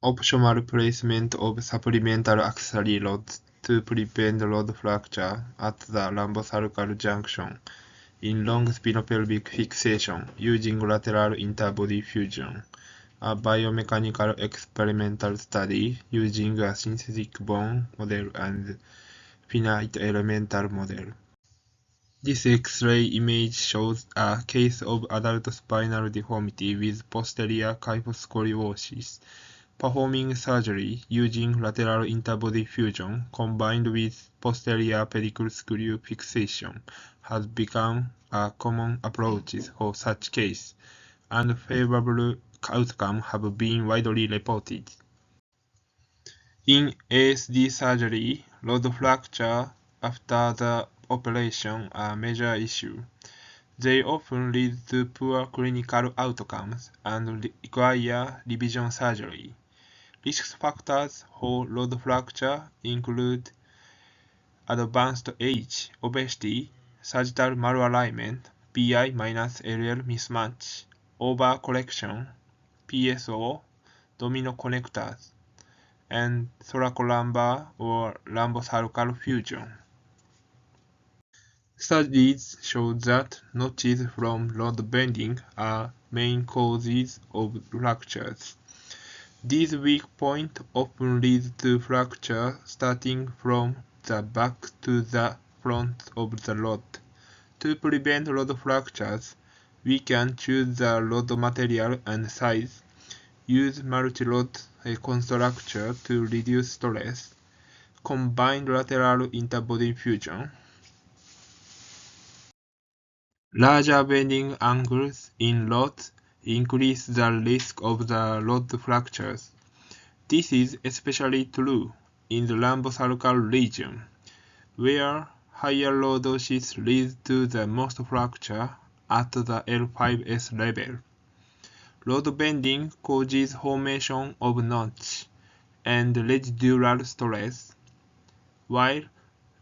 Optional placement of supplemental accessory rods to prevent rod fracture at the lumbocervical junction in long spinopelvic fixation using lateral interbody fusion. A biomechanical experimental study using a synthetic bone model and finite elemental model. This X-ray image shows a case of adult spinal deformity with posterior kyphoscoliosis. Performing surgery using lateral interbody fusion combined with posterior pedicle screw fixation has become a common approach for such cases, and favorable outcomes have been widely reported. In ASD surgery, rod fracture after the operation are a major issue. They often lead to poor clinical outcomes and require revision surgery. Risk factors for rod fracture include advanced age, obesity, sagittal malalignment, PI-LL mismatch, overcorrection, PSO, domino connectors, and thoracolumbar or lumbocervical fusion. Studies show that notches from rod bending are main causes of fractures. These weak points often lead to fracture starting from the back to the front of the rod. To prevent rod fractures, we can choose the rod material and size, use multi-rod construction to reduce stress, combine lateral interbody fusion. Larger bending angles in rods increase the risk of the rod fractures. This is especially true in the lumbocervical region, where higher lordosis leads to the most fracture at the L5S level. Rod bending causes formation of notch and residual stress, while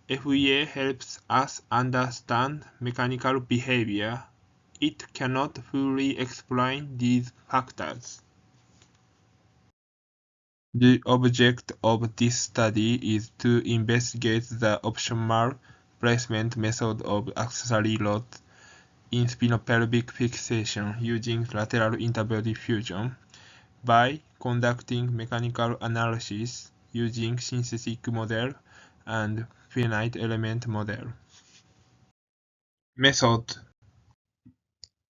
FEA helps us understand mechanical behavior. It cannot fully explain these factors. The object of this study is to investigate the optimal placement method of accessory rods in spinopelvic fixation using lateral interbody fusion by conducting mechanical analysis using synthetic model and finite element model. Method.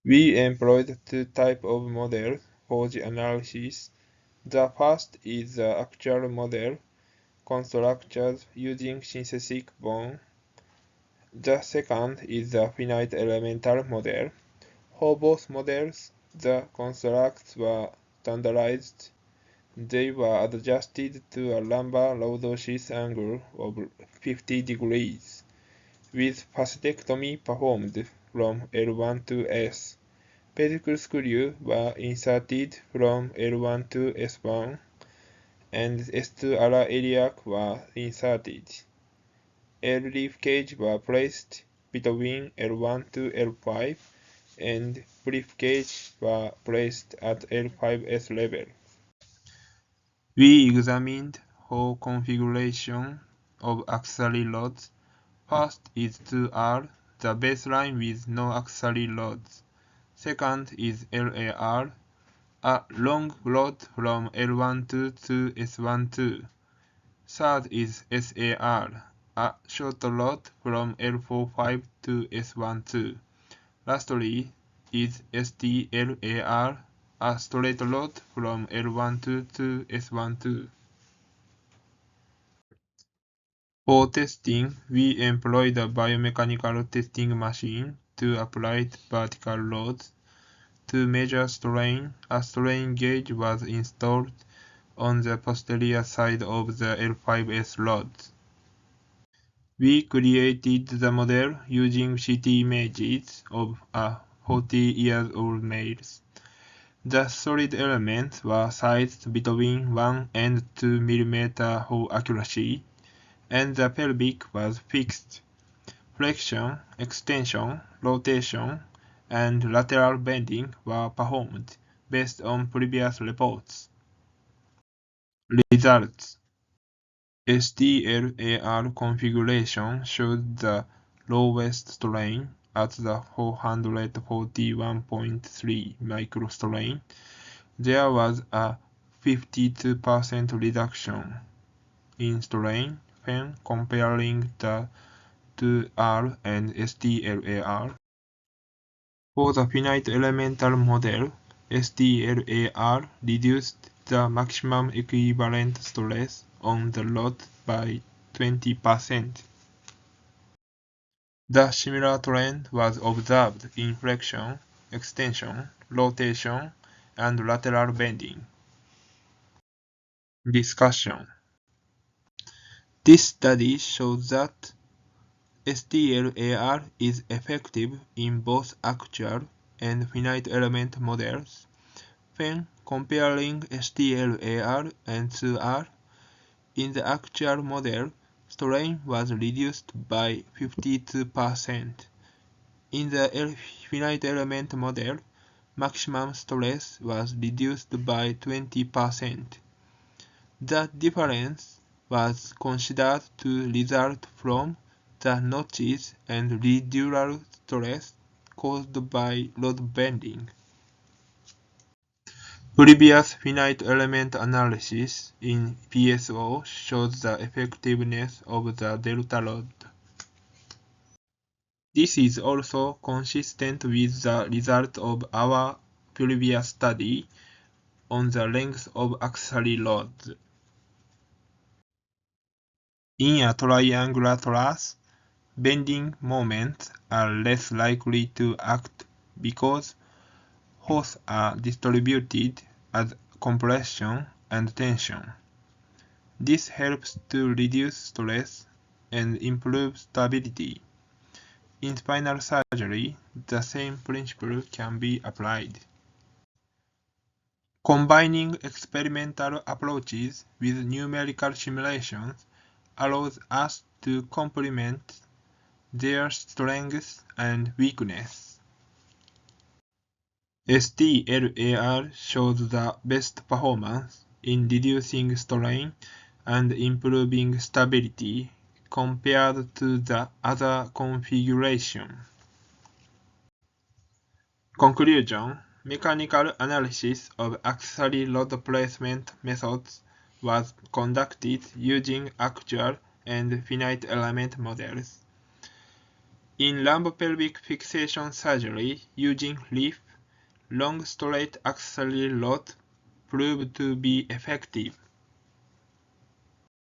We employed two types of models for the analysis. The first is the actual model constructed using synthetic bone. The second is the finite elemental model. For both models, the constructs were standardized. They were adjusted to a lumbar lordosis angle of 50 degrees, with facetectomy performed from L1 to S. Pedicle screws were inserted from L1 to S1, and S2 ala iliac were inserted. L-leaf cage were placed between L1 to L5, and brief cage were placed at L5S level. We examined four configurations of accessory rods. First is 2R, the baseline with no accessory rods. Second is LAR, a long rod from L12 to S12. Third is SAR, a short rod from L45 to S12. Lastly is STLAR, a straight rod from L12 to S12. For testing, we employed a biomechanical testing machine to apply vertical loads. To measure strain, a strain gauge was installed on the posterior side of the L5S rods. We created the model using CT images of a 40-year-old male. The solid elements were sized between 1 and 2 mm for accuracy, and the pelvic was fixed. Flexion, extension, rotation, and lateral bending were performed based on previous reports. Results: STLAR configuration showed the lowest strain at the 441.3 microstrain. There was a 52% reduction in strain when comparing the 2R and STLAR. For the finite elemental model, STLAR reduced the maximum equivalent stress on the rod by 20%. The similar trend was observed in flexion, extension, rotation, and lateral bending. Discussion: this study shows that STLAR is effective in both actual and finite element models. When comparing STLAR and 2R, in the actual model, strain was reduced by 52%. In the finite element model, maximum stress was reduced by 20%. The difference was considered to result from the notches and residual stress caused by rod bending. Previous finite element analysis in PSO shows the effectiveness of the delta rod. This is also consistent with the result of our previous study on the length of accessory rods. In a triangular truss, bending moments are less likely to act because forces are distributed as compression and tension. This helps to reduce stress and improve stability. In spinal surgery, the same principle can be applied. Combining experimental approaches with numerical simulations allows us to complement their strengths and weaknesses. STLAR shows the best performance in reducing strain and improving stability compared to the other configuration. Conclusion: mechanical analysis of accessory rod placement methods was conducted using actual and finite element models. In lumbopelvic fixation surgery using LIF, long straight accessory rod proved to be effective.